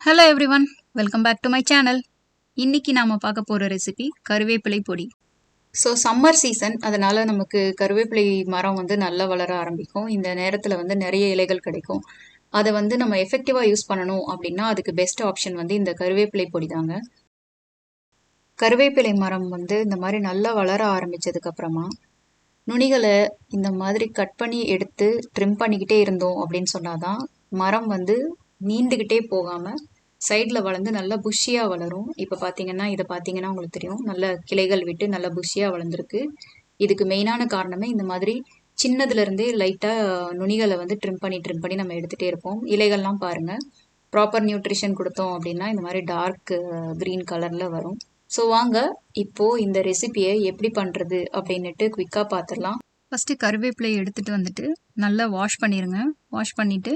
Hello everyone, welcome back to my channel. இன்னைக்கு நாம பார்க்க போற ரெசிபி கருவேப்பிலை பொடி. ஸோ சம்மர் சீசன், அதனால நமக்கு கருவேப்பிலை மரம் வந்து நல்லா வளர ஆரம்பிக்கும். இந்த நேரத்தில் வந்து நிறைய இலைகள் கிடைக்கும். அதை வந்து நம்ம எஃபெக்டிவாக யூஸ் பண்ணணும் அப்படின்னா அதுக்கு பெஸ்ட் ஆப்ஷன் வந்து இந்த கருவேப்பிலை பொடி தாங்க. கருவேப்பிலை மரம் வந்து இந்த மாதிரி நல்லா வளர ஆரம்பிச்சதுக்கு அப்புறமா நுனிகளை இந்த மாதிரி கட் பண்ணி எடுத்து ட்ரிம் பண்ணிக்கிட்டே இருந்தோம் அப்படின்னு சொன்னாதான் மரம் வந்து நீண்டுக்கிட்டே போகாமல் சைடில் வளர்ந்து நல்லா புஷ்ஷியாக வளரும். இப்போ பார்த்தீங்கன்னா இதை பார்த்தீங்கன்னா உங்களுக்கு தெரியும், நல்ல கிளைகள் விட்டு நல்லா புஷ்ஷியாக வளர்ந்துருக்கு. இதுக்கு மெயினான காரணமே இந்த மாதிரி சின்னதுலேருந்தே லைட்டாக நுனிகளை வந்து ட்ரிம் பண்ணி நம்ம எடுத்துகிட்டே இருப்போம். இலைகள்லாம் பாருங்கள், ப்ராப்பர் நியூட்ரிஷன் கொடுத்தோம் அப்படின்னா இந்த மாதிரி டார்க் க்ரீன் கலரில் வரும். ஸோ வாங்க இப்போது இந்த ரெசிபியை எப்படி பண்ணுறது அப்படின்னுட்டு குவிக்காக பார்த்துடலாம். ஃபஸ்ட்டு கருவேப்பிலையை எடுத்துகிட்டு வந்துட்டு நல்லா வாஷ் பண்ணிடுங்க. வாஷ் பண்ணிவிட்டு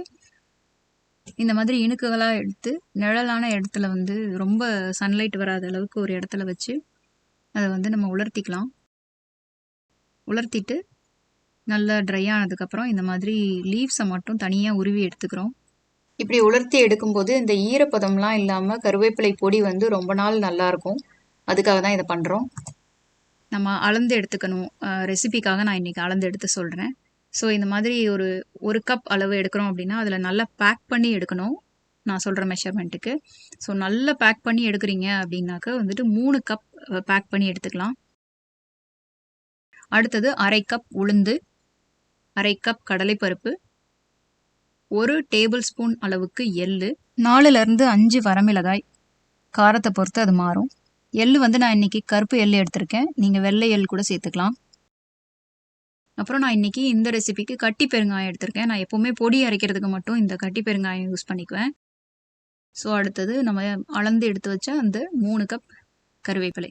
இந்த மாதிரி இணுக்குகளாக எடுத்து நிழலான இடத்துல வந்து ரொம்ப சன்லைட் வராத அளவுக்கு ஒரு இடத்துல வச்சு அதை வந்து நம்ம உலர்த்திக்கலாம். உலர்த்திட்டு நல்லா ட்ரை ஆனதுக்கப்புறம் இந்த மாதிரி லீவ்ஸை மட்டும் தனியாக உருவி எடுத்துக்கிறோம். இப்படி உலர்த்தி எடுக்கும்போது இந்த ஈரப்பதம்லாம் இல்லாமல் கருவேப்பிலை பொடி வந்து ரொம்ப நாள் நல்லாயிருக்கும். அதுக்காக தான் இதை பண்ணுறோம். நம்ம அளந்து எடுத்துக்கணும். ரெசிபிக்காக நான் இன்றைக்கி அளந்து எடுத்து சொல்கிறேன். ஸோ இந்த மாதிரி ஒரு கப் அளவு எடுக்கிறோம் அப்படின்னா அதில் நல்லா பேக் பண்ணி எடுக்கணும், நான் சொல்கிற மெஷர்மெண்ட்டுக்கு. ஸோ நல்லா பேக் பண்ணி எடுக்கிறீங்க அப்படின்னாக்க வந்துட்டு 3 கப் பேக் பண்ணி எடுத்துக்கலாம். அடுத்தது அரை கப் உளுந்து, அரை கப் கடலைப்பருப்பு, 1 டேபிள் ஸ்பூன் அளவுக்கு எள்ளு, 4லேருந்து 5 வரமிளகாய், காரத்தை பொறுத்து அது மாறும். எள்ளு வந்து நான் இன்றைக்கி கருப்பு எள்ளு எடுத்திருக்கேன், நீங்கள் வெள்ளை எள் கூட சேர்த்துக்கலாம். அப்புறம் நான் இன்றைக்கி இந்த ரெசிபிக்கு கட்டி பெருங்காயம் எடுத்திருக்கேன். நான் எப்போவுமே பொடி அரைக்கிறதுக்கு மட்டும் இந்த கட்டி பெருங்காயம் யூஸ் பண்ணிக்குவேன். ஸோ அடுத்தது நம்ம அளந்து எடுத்து வச்ச அந்த 3 கப் கருவேப்பிலை.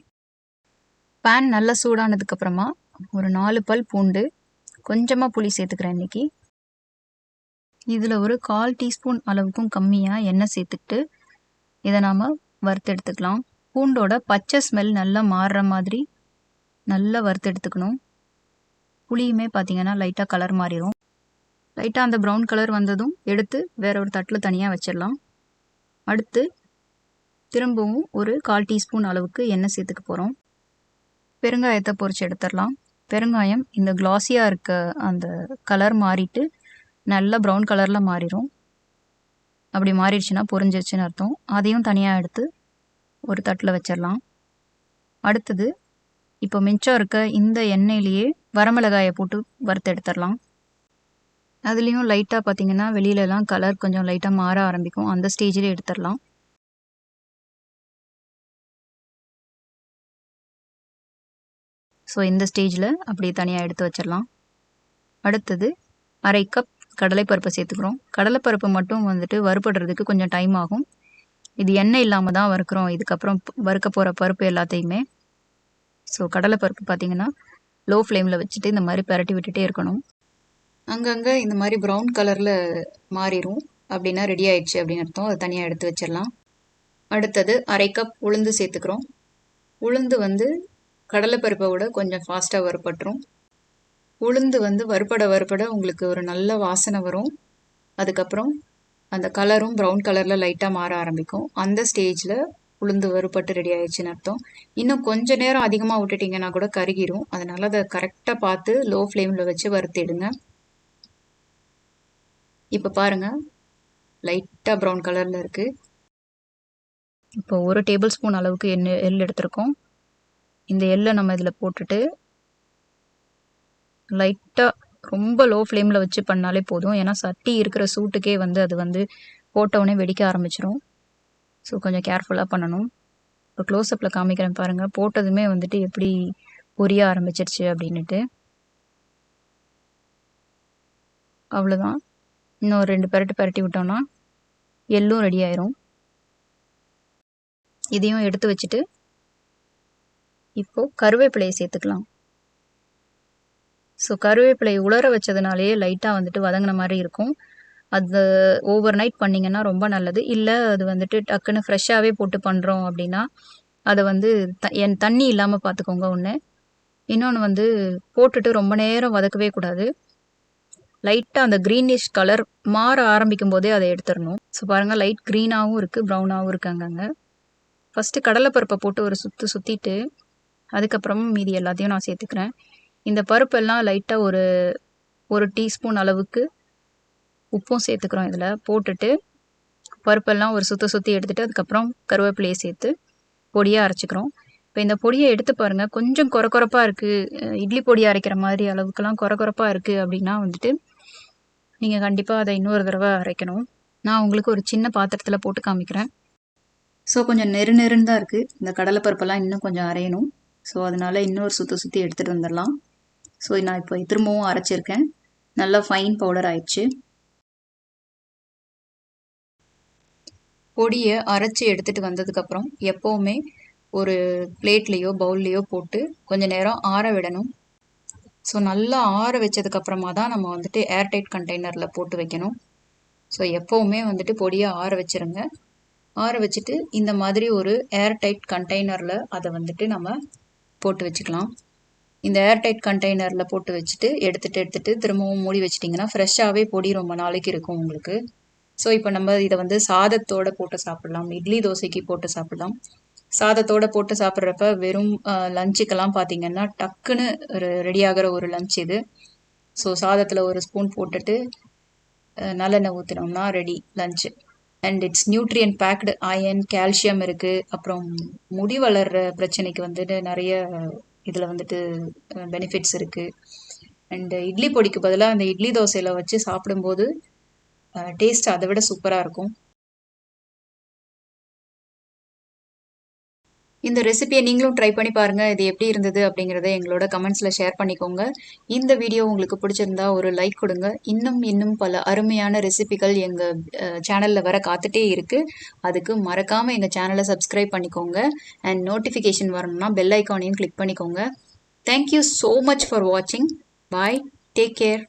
பேன் நல்லா சூடானதுக்கப்புறமா ஒரு 4 பல் பூண்டு, கொஞ்சமாக புளி சேர்த்துக்கிறேன் இன்றைக்கி. இதில் ஒரு 1/4 டீஸ்பூன் அளவுக்கும் கம்மியாக எண்ணெய் சேர்த்துக்கிட்டு இதை நாம் வறுத்து எடுத்துக்கலாம். பூண்டோட பச்சை ஸ்மெல் நல்லா மாறுற மாதிரி நல்லா வறுத்து எடுத்துக்கணும். புளியுமே பார்த்தீங்கன்னா லைட்டாக கலர் மாறிடும். லைட்டாக அந்த ப்ரௌன் கலர் வந்ததும் எடுத்து வேற ஒரு தட்டில் தனியாக வச்சிடலாம். அடுத்து திரும்பவும் ஒரு 1/4 டீஸ்பூன் அளவுக்கு எண்ணெய் சேர்த்துக்க போகிறோம். பெருங்காயத்தை பொரிச்சு எடுத்துடலாம். பெருங்காயம் இந்த கிளாஸியாக இருக்க அந்த கலர் மாறிட்டு நல்லா ப்ரௌன் கலரில் மாறிடும். அப்படி மாறிடுச்சுன்னா பொரிஞ்சிருச்சுன்னு அர்த்தம். அதையும் தனியாக எடுத்து ஒரு தட்டில் வச்சிடலாம். அடுத்தது இப்போ மிச்சம் இருக்க இந்த எண்ணெயிலேயே வரமிளகாயை போட்டு வறுத்து எடுத்துடலாம். அதுலேயும் லைட்டாக பார்த்தீங்கன்னா வெளியிலலாம் கலர் கொஞ்சம் லைட்டாக மாற ஆரம்பிக்கும். அந்த ஸ்டேஜிலே எடுத்துடலாம். ஸோ இந்த ஸ்டேஜில் அப்படியே தனியாக எடுத்து வச்சிடலாம். அடுத்தது அரை கப் கடலைப்பருப்பை சேர்த்துக்கிறோம். கடலைப்பருப்பு மட்டும் வந்துட்டு வறுபடுறதுக்கு கொஞ்சம் டைம் ஆகும். இது எண்ணெய் இல்லாமல் தான் வறுக்கிறோம் இதுக்கப்புறம் வறுக்க போகிற பருப்பு எல்லாத்தையுமே. ஸோ கடலைப்பருப்பு பார்த்திங்கன்னா லோ ஃப்ளேமில் வச்சுட்டு இந்த மாதிரி பரட்டி விட்டுட்டே இருக்கணும். அங்கங்கே இந்த மாதிரி ப்ரௌன் கலரில் மாறிடும் அப்படின்னா ரெடி ஆயிடுச்சு அப்படின்னு அர்த்தம். அதை தனியாக எடுத்து வச்சிடலாம். அடுத்தது அரை கப் உளுந்து சேர்த்துக்கிறோம். உளுந்து வந்து கடலைப்பருப்பை விட கொஞ்சம் ஃபாஸ்ட்டாக வறுபட்டுரும். உளுந்து வந்து வறுபட உங்களுக்கு ஒரு நல்ல வாசனை வரும். அதுக்கப்புறம் அந்த கலரும் ப்ரௌன் கலரில் லைட்டாக மாற ஆரம்பிக்கும். அந்த ஸ்டேஜில் உளுந்து வறுபட்டு ரெடி ஆயிடுச்சுன்னு அர்த்தம். இன்னும் கொஞ்சம் நேரம் அதிகமாக விட்டுட்டிங்கன்னா கூட கருகிரும். அதனால் அதை கரெக்டாக பார்த்து லோ ஃப்ளேமில் வச்சு வறுத்திடுங்க. இப்போ பாருங்கள், லைட்டாக ப்ரௌன் கலரில் இருக்குது. இப்போ 1 டேபிள் ஸ்பூன் அளவுக்கு எள் எடுத்திருக்கோம். இந்த எள்ளை நம்ம இதில் போட்டுட்டு லைட்டாக ரொம்ப லோ ஃப்ளேமில் வச்சு பண்ணாலே போதும். ஏன்னா சட்டி இருக்கிற சூட்டுக்கே வந்து அது வந்து போட்டவுடனே வெடிக்க ஆரம்பிச்சிடும். ஸோ கொஞ்சம் கேர்ஃபுல்லாக பண்ணணும். இப்போ க்ளோஸ்அப்பில் காமிக்கிறேன் பாருங்கள், போட்டதுமே வந்துட்டு எப்படி பொரிய ஆரம்பிச்சிருச்சு அப்படின்ட்டு. அவ்வளோதான், இன்னும் 2 பரட்டி விட்டோம்னா எள்ளும் ரெடி ஆயிரும். இதையும் எடுத்து வச்சுட்டு இப்போது கருவேப்பிலையை சேர்த்துக்கலாம். ஸோ கருவேப்பிலையை உலர வச்சதுனாலே லைட்டாக வந்துட்டு வதங்கின மாதிரி இருக்கும். அது ஓவர் நைட் பண்ணிங்கன்னா ரொம்ப நல்லது. இல்லை அது வந்துட்டு டக்குன்னு ஃப்ரெஷ்ஷாகவே போட்டு பண்ணுறோம் அப்படின்னா அதை வந்து தண்ணி இல்லாமல் பார்த்துக்கோங்க ஒன்று. இன்னொன்று வந்து போட்டுட்டு ரொம்ப நேரம் வதக்கவே கூடாது. லைட்டாக அந்த க்ரீனிஷ் கலர் மாற ஆரம்பிக்கும் போதே அதை எடுத்துடணும். ஸோ பாருங்கள், லைட் க்ரீனாகவும் இருக்குது, ப்ரௌனாகவும் இருக்குது அங்கங்கே. ஃபஸ்ட்டு கடலைப்பருப்பை போட்டு ஒரு சுற்றிட்டு அதுக்கப்புறம் மீதி எல்லாத்தையும் நான் சேர்த்துக்கிறேன். இந்த பருப்பெல்லாம் லைட்டாக ஒரு டீஸ்பூன் அளவுக்கு உப்பும் சேர்த்துக்கிறோம். இதில் போட்டுட்டு பருப்பெல்லாம் ஒரு சுற்றி எடுத்துகிட்டு அதுக்கப்புறம் கருவேப்பிலையை சேர்த்து பொடியாக அரைச்சிக்கிறோம். இப்போ இந்த பொடியை எடுத்து பாருங்கள், கொஞ்சம் கொரப்பாக இருக்குது, இட்லி பொடி அரைக்கிற மாதிரி அளவுக்குலாம் கொரப்பாக இருக்குது அப்படின்னா வந்துட்டு நீங்கள் கண்டிப்பாக அதை இன்னொரு தடவை அரைக்கணும். நான் உங்களுக்கு ஒரு சின்ன பாத்திரத்தில் போட்டு காமிக்கிறேன். ஸோ கொஞ்சம் நெருன்னு தான் இருக்குது. இந்த கடலைப்பருப்பெல்லாம் இன்னும் கொஞ்சம் அரையணும். ஸோ அதனால் இன்னொரு சுற்றி எடுத்துகிட்டு வந்துடலாம். ஸோ நான் இப்போ திரும்பவும் அரைச்சிருக்கேன். நல்லா ஃபைன் பவுடர் ஆயிடுச்சு. பொடியை அரைச்சி எடுத்துகிட்டு வந்ததுக்கப்புறம் எப்போவுமே ஒரு பிளேட்லேயோ பவுல்லையோ போட்டு கொஞ்சம் நேரம் ஆற விடணும். ஸோ நல்லா ஆற வச்சதுக்கப்புறமா தான் நம்ம வந்துட்டு ஏர்டைட் கண்டெய்னரில் போட்டு வைக்கணும். ஸோ எப்போவுமே வந்துட்டு பொடியை ஆற வச்சுருங்க. ஆற வச்சுட்டு இந்த மாதிரி ஒரு ஏர்டைட் கண்டெய்னரில் அதை வந்துட்டு நம்ம போட்டு வச்சுக்கலாம். இந்த ஏர்டைட் கண்டெய்னரில் போட்டு வச்சுட்டு எடுத்துகிட்டு திரும்பவும் மூடி வச்சிட்டிங்கன்னா ஃப்ரெஷ்ஷாகவே பொடி ரொம்ப நாளைக்கு இருக்கும் உங்களுக்கு. ஸோ இப்போ நம்ம இதை வந்து சாதத்தோடு போட்டு சாப்பிட்லாம், இட்லி தோசைக்கு போட்டு சாப்பிட்லாம். சாதத்தோடு போட்டு சாப்பிட்றப்ப வெறும் லஞ்சுக்கெல்லாம் பார்த்திங்கன்னா டக்குன்னு ரெடி ஆகிற ஒரு லஞ்ச் இது. ஸோ சாதத்தில் ஒரு ஸ்பூன் போட்டுட்டு நல்லெண்ணெய் ஊற்றினோம்னா ready lunch. And it's nutrient packed, iron, calcium இருக்குது. அப்புறம் முடி வளர்கிற பிரச்சனைக்கு வந்துட்டு நிறைய இதில் வந்துட்டு பெனிஃபிட்ஸ் இருக்குது. அண்டு இட்லி பொடிக்கு பதிலாக அந்த இட்லி தோசையில் வச்சு சாப்பிடும்போது டேஸ்ட் அதை விட சூப்பராக இருக்கும். இந்த ரெசிபியை நீங்களும் ட்ரை பண்ணி பாருங்கள். இது எப்படி இருந்தது அப்படிங்கிறத எங்களோட கமெண்ட்ஸில் ஷேர் பண்ணிக்கோங்க. இந்த வீடியோ உங்களுக்கு பிடிச்சிருந்தா ஒரு லைக் கொடுங்க. இன்னும் பல அருமையான ரெசிபிகள் எங்கள் சேனலில் வர காத்துட்டே இருக்குது. அதுக்கு மறக்காமல் எங்கள் சேனலை சப்ஸ்கிரைப் பண்ணிக்கோங்க. அண்ட் நோட்டிஃபிகேஷன் வரணும்னா பெல் ஐக்கானையும் கிளிக் பண்ணிக்கோங்க. தேங்க்யூ ஸோ மச் ஃபார் வாட்சிங். பாய், டேக் கேர்.